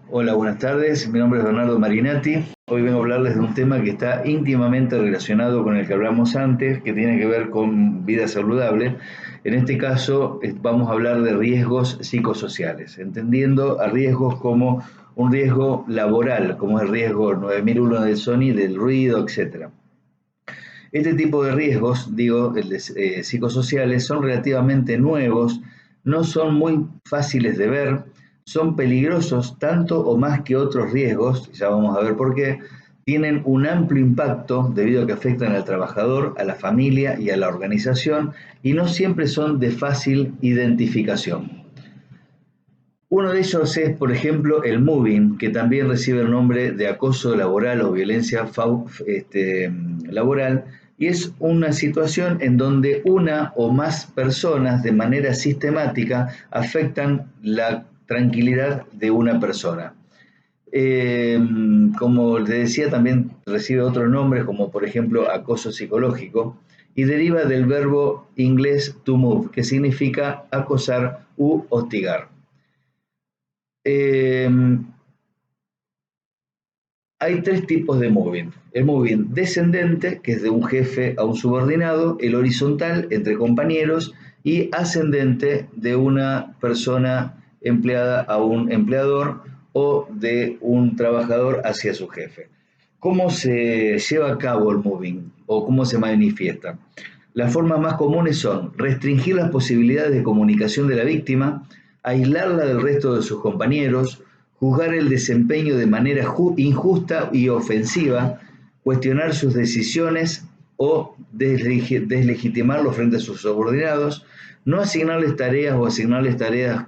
Hola, buenas tardes. Mi nombre es Bernardo Marinati. Hoy vengo a hablarles de un tema que está íntimamente relacionado con el que hablamos antes, que tiene que ver con vida saludable. En este caso, vamos a hablar de riesgos psicosociales, entendiendo a riesgos como un riesgo laboral, como el riesgo 9001 del Sony, del ruido, etc. Este tipo de riesgos, digo, psicosociales, son relativamente nuevos, no son muy fáciles de ver, son peligrosos tanto o más que otros riesgos, ya vamos a ver por qué, tienen un amplio impacto debido a que afectan al trabajador, a la familia y a la organización y no siempre son de fácil identificación. Uno de ellos es, por ejemplo, el mobbing, que también recibe el nombre de acoso laboral o violencia laboral, y es una situación en donde una o más personas de manera sistemática afectan la tranquilidad de una persona. Eh, Como les decía, también recibe otros nombres, como por ejemplo acoso psicológico, y deriva del verbo inglés to move, que significa acosar u hostigar. Eh, Hay tres tipos de moving. El moving descendente, que es de un jefe a un subordinado, el horizontal entre compañeros y ascendente de una persona empleada a un empleador o de un trabajador hacia su jefe. ¿Cómo se lleva a cabo el moving o cómo se manifiesta? Las formas más comunes son restringir las posibilidades de comunicación de la víctima, aislarla del resto de sus compañeros, juzgar el desempeño de manera injusta y ofensiva, cuestionar sus decisiones o deslegitimarlo frente a sus subordinados, no asignarles tareas o asignarles tareas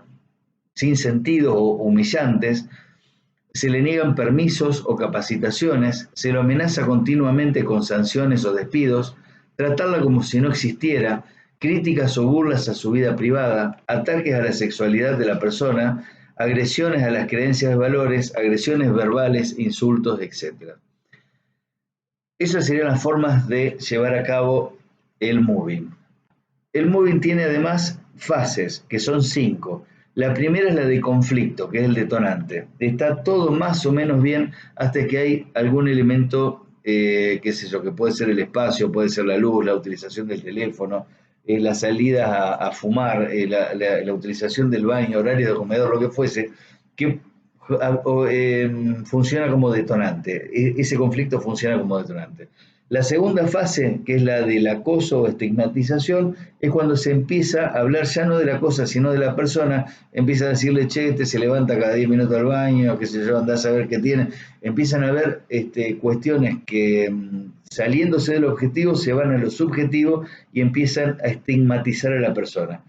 sin sentido o humillantes, se le niegan permisos o capacitaciones, se lo amenaza continuamente con sanciones o despidos, tratarla como si no existiera, críticas o burlas a su vida privada, ataques a la sexualidad de la persona, agresiones a las creencias y valores, agresiones verbales, insultos, etc. Esas serían las formas de llevar a cabo el moving. El moving tiene además fases, que son 5. La primera es la de conflicto, que es el detonante. Está todo más o menos bien hasta que hay algún elemento, qué sé yo, que puede ser el espacio, puede ser la luz, la utilización del teléfono, la salida a fumar, la utilización del baño, horario de comedor, lo que fuese, que funciona como detonante. Ese conflicto funciona como detonante. La segunda fase, que es la del acoso o estigmatización, es cuando se empieza a hablar ya no de la cosa, sino de la persona, empieza a decirle, che, este se levanta cada 10 minutos al baño, qué sé yo, andás a ver qué tiene. Empiezan a haber cuestiones que saliéndose del objetivo se van a lo subjetivo y empiezan a estigmatizar a la persona.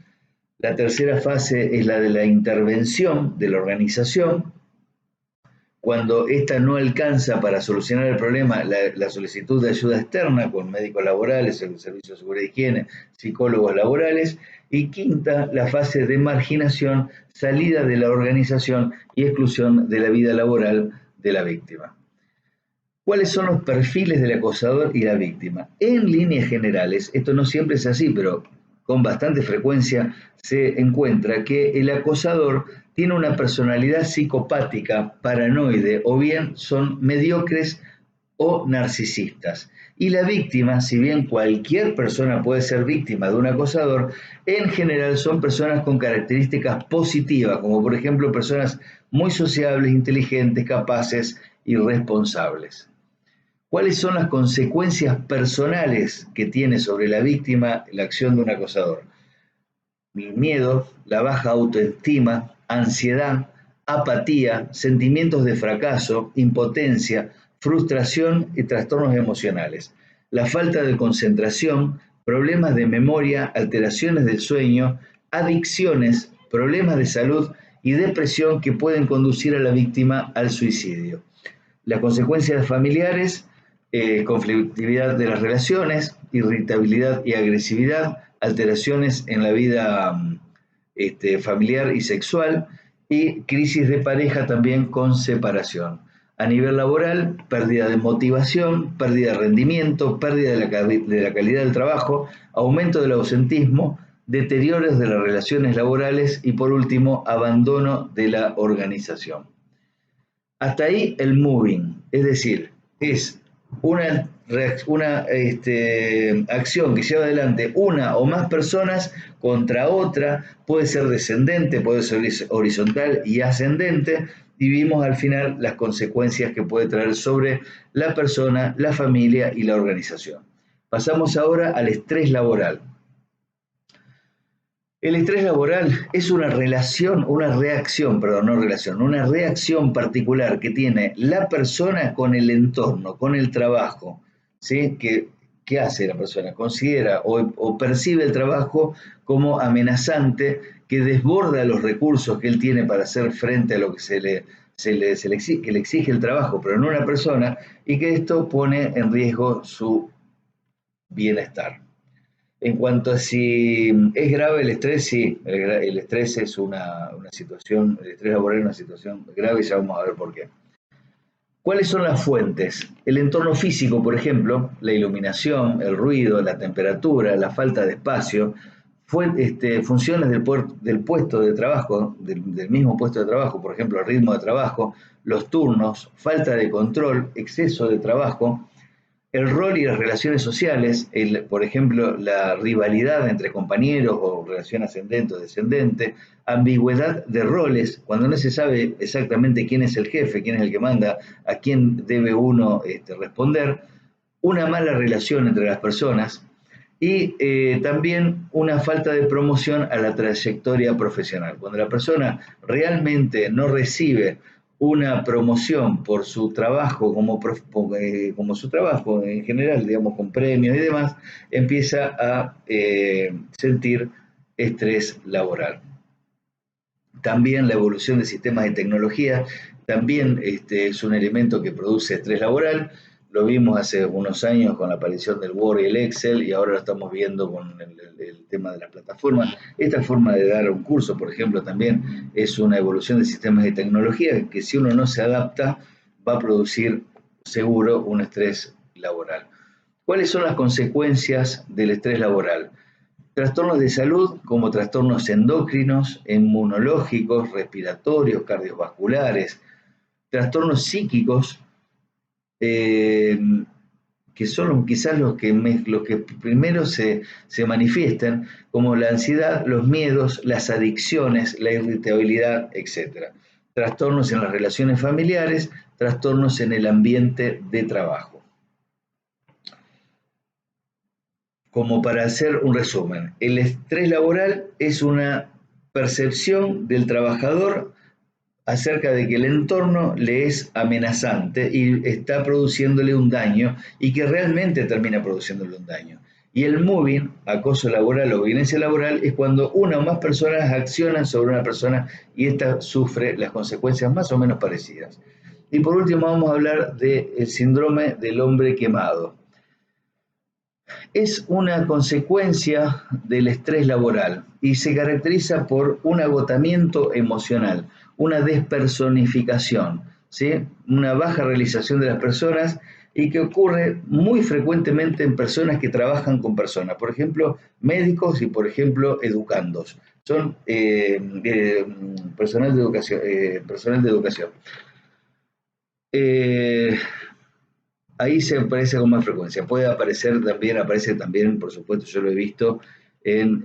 La tercera fase es la de la intervención de la organización, cuando ésta no alcanza para solucionar el problema, la solicitud de ayuda externa con médicos laborales, el Servicio de Seguridad y Higiene, psicólogos laborales. Y quinta, la fase de marginación, salida de la organización y exclusión de la vida laboral de la víctima. ¿Cuáles son los perfiles del acosador y la víctima? En líneas generales, esto no siempre es así, pero con bastante frecuencia se encuentra que el acosador tiene una personalidad psicopática, paranoide, o bien son mediocres o narcisistas. Y la víctima, si bien cualquier persona puede ser víctima de un acosador, en general son personas con características positivas, como por ejemplo personas muy sociables, inteligentes, capaces y responsables. ¿Cuáles son las consecuencias personales que tiene sobre la víctima la acción de un acosador? El miedo, la baja autoestima, ansiedad, apatía, sentimientos de fracaso, impotencia, frustración y trastornos emocionales. La falta de concentración, problemas de memoria, alteraciones del sueño, adicciones, problemas de salud y depresión que pueden conducir a la víctima al suicidio. Las consecuencias familiares, conflictividad de las relaciones, irritabilidad y agresividad, alteraciones en la vida familiar y sexual y crisis de pareja también con separación. A nivel laboral, pérdida de motivación, pérdida de rendimiento, pérdida de la calidad del trabajo, aumento del ausentismo, deterioros de las relaciones laborales y por último, abandono de la organización. Hasta ahí el moving, es decir, es una acción que lleva adelante una o más personas contra otra, puede ser descendente, puede ser horizontal y ascendente, y vimos al final las consecuencias que puede traer sobre la persona, la familia y la organización. Pasamos ahora al estrés laboral. El estrés laboral es una reacción particular que tiene la persona con el entorno, con el trabajo, ¿sí? ¿Qué hace la persona? Considera o percibe el trabajo como amenazante, que desborda los recursos que él tiene para hacer frente a lo que que le exige el trabajo, pero no una persona, y que esto pone en riesgo su bienestar. En cuanto a si es grave el estrés, sí, el estrés es una situación, el estrés laboral es una situación grave y ya vamos a ver por qué. ¿Cuáles son las fuentes? El entorno físico, por ejemplo, la iluminación, el ruido, la temperatura, la falta de espacio, funciones del puesto de trabajo, del mismo puesto de trabajo, por ejemplo, el ritmo de trabajo, los turnos, falta de control, exceso de trabajo, el rol y las relaciones sociales, por ejemplo, la rivalidad entre compañeros o relación ascendente o descendente, ambigüedad de roles, cuando no se sabe exactamente quién es el jefe, quién es el que manda, a quién debe uno responder, una mala relación entre las personas y también una falta de promoción a la trayectoria profesional. Cuando la persona realmente no recibe una promoción por su trabajo como su trabajo en general, digamos, con premios y demás, empieza a sentir estrés laboral. También la evolución de sistemas de tecnología también es un elemento que produce estrés laboral. Lo vimos hace unos años con la aparición del Word y el Excel, y ahora lo estamos viendo con el tema de las plataformas. Esta forma de dar un curso, por ejemplo, también es una evolución de sistemas de tecnología que, si uno no se adapta, va a producir seguro un estrés laboral. ¿Cuáles son las consecuencias del estrés laboral? Trastornos de salud como trastornos endocrinos, inmunológicos, respiratorios, cardiovasculares, trastornos psíquicos, que son quizás los que primero se manifiestan, como la ansiedad, los miedos, las adicciones, la irritabilidad, etc. Trastornos en las relaciones familiares, trastornos en el ambiente de trabajo. Como para hacer un resumen, el estrés laboral es una percepción del trabajador acerca de que el entorno le es amenazante y está produciéndole un daño, y que realmente termina produciéndole un daño. Y el moving, acoso laboral o violencia laboral, es cuando una o más personas accionan sobre una persona y ésta sufre las consecuencias más o menos parecidas. Y por último vamos a hablar del síndrome del hombre quemado. Es una consecuencia del estrés laboral y se caracteriza por un agotamiento emocional, una despersonificación, ¿sí? Una baja realización de las personas, y que ocurre muy frecuentemente en personas que trabajan con personas, por ejemplo, médicos y, por ejemplo, educandos. Son personal de educación. Ahí se aparece con más frecuencia. Aparece también, por supuesto, yo lo he visto en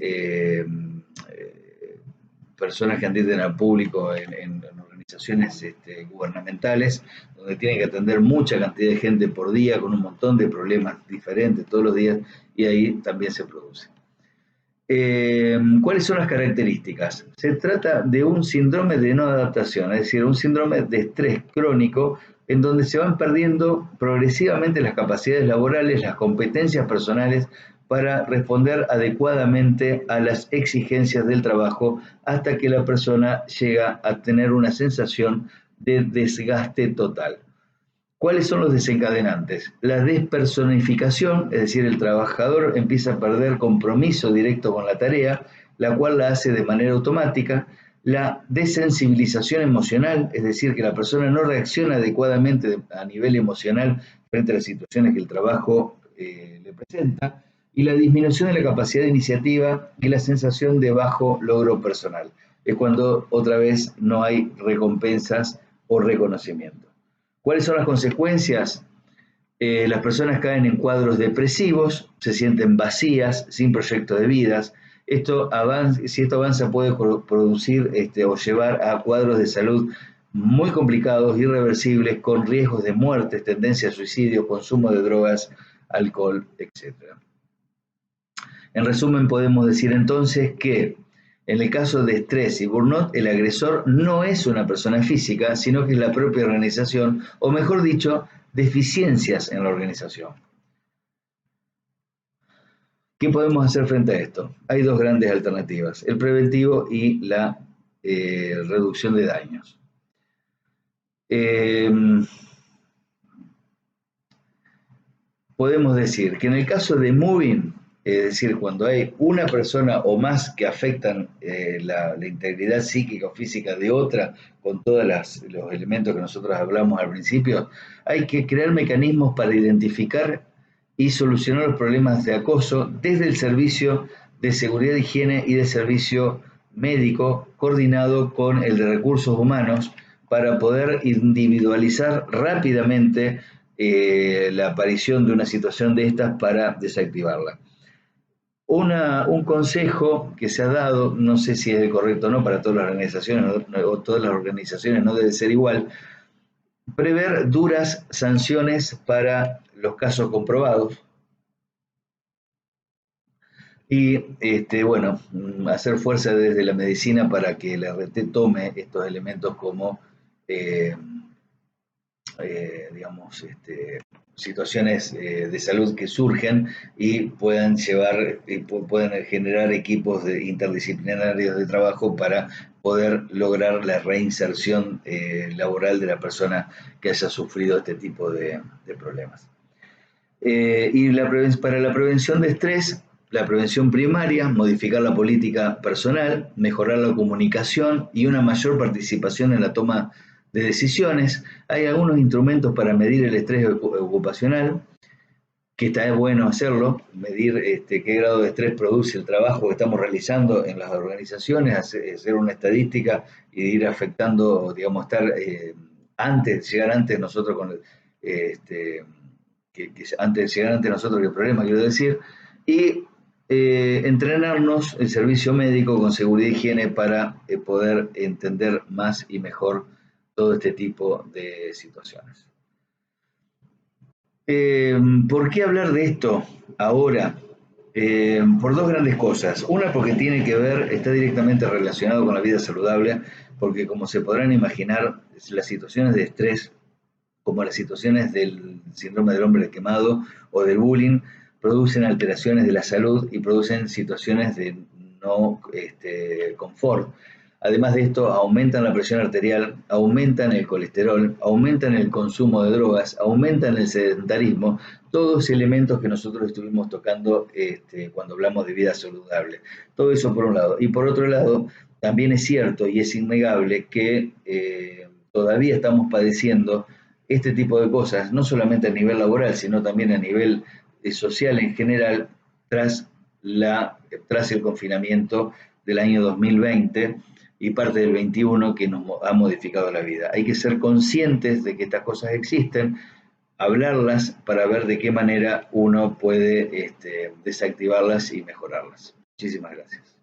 personas que atienden al público en organizaciones gubernamentales, donde tienen que atender mucha cantidad de gente por día, con un montón de problemas diferentes todos los días, y ahí también se produce. ¿Cuáles son las características? Se trata de un síndrome de no adaptación, es decir, un síndrome de estrés crónico, en donde se van perdiendo progresivamente las capacidades laborales, las competencias personales para responder adecuadamente a las exigencias del trabajo, hasta que la persona llega a tener una sensación de desgaste total. ¿Cuáles son los desencadenantes? La despersonificación, es decir, el trabajador empieza a perder compromiso directo con la tarea, la cual la hace de manera automática. La desensibilización emocional, es decir, que la persona no reacciona adecuadamente a nivel emocional frente a las situaciones que el trabajo le presenta. Y la disminución de la capacidad de iniciativa y la sensación de bajo logro personal. Es cuando otra vez no hay recompensas o reconocimiento. ¿Cuáles son las consecuencias? Las personas caen en cuadros depresivos, se sienten vacías, sin proyecto de vidas. Si esto avanza puede producir o llevar a cuadros de salud muy complicados, irreversibles, con riesgos de muerte, tendencia a suicidio, consumo de drogas, alcohol, etc. En resumen, podemos decir entonces que en el caso de estrés y burnout, el agresor no es una persona física, sino que es la propia organización, o mejor dicho, deficiencias en la organización. ¿Qué podemos hacer frente a esto? Hay dos grandes alternativas, el preventivo y la reducción de daños. Podemos decir que en el caso de moving, es decir, cuando hay una persona o más que afectan la integridad psíquica o física de otra, con todos los elementos que nosotros hablamos al principio, hay que crear mecanismos para identificar y solucionar los problemas de acoso desde el servicio de seguridad, de higiene y de servicio médico coordinado con el de recursos humanos para poder individualizar rápidamente la aparición de una situación de estas para desactivarla. Un consejo que se ha dado, no sé si es el correcto o no para todas las organizaciones, o todas las organizaciones no debe ser igual, prever duras sanciones para los casos comprobados y bueno, hacer fuerza desde la medicina para que la RT tome estos elementos como digamos, situaciones de salud que surgen y puedan puedan generar equipos interdisciplinarios de trabajo para poder lograr la reinserción laboral de la persona que haya sufrido este tipo de problemas. Para la prevención de estrés, la prevención primaria, modificar la política personal, mejorar la comunicación y una mayor participación en la toma de decisiones. Hay algunos instrumentos para medir el estrés ocupacional, que está bueno hacerlo, medir qué grado de estrés produce el trabajo que estamos realizando en las organizaciones, hacer una estadística y ir afectando, digamos, llegar antes nosotros con antes de llegar ante nosotros que el problema, quiero decir, y entrenarnos el servicio médico con seguridad y higiene para poder entender más y mejor todo este tipo de situaciones. ¿Por qué hablar de esto ahora? Por dos grandes cosas. Una, porque está directamente relacionado con la vida saludable, porque como se podrán imaginar, las situaciones de estrés, como las situaciones del síndrome del hombre quemado o del bullying, producen alteraciones de la salud y producen situaciones de no confort. Además de esto, aumentan la presión arterial, aumentan el colesterol, aumentan el consumo de drogas, aumentan el sedentarismo, todos elementos que nosotros estuvimos tocando cuando hablamos de vida saludable. Todo eso por un lado. Y por otro lado, también es cierto y es innegable que todavía estamos padeciendo este tipo de cosas, no solamente a nivel laboral, sino también a nivel social en general, tras el confinamiento del año 2020 y parte del 21 que nos ha modificado la vida. Hay que ser conscientes de que estas cosas existen, hablarlas para ver de qué manera uno puede desactivarlas y mejorarlas. Muchísimas gracias.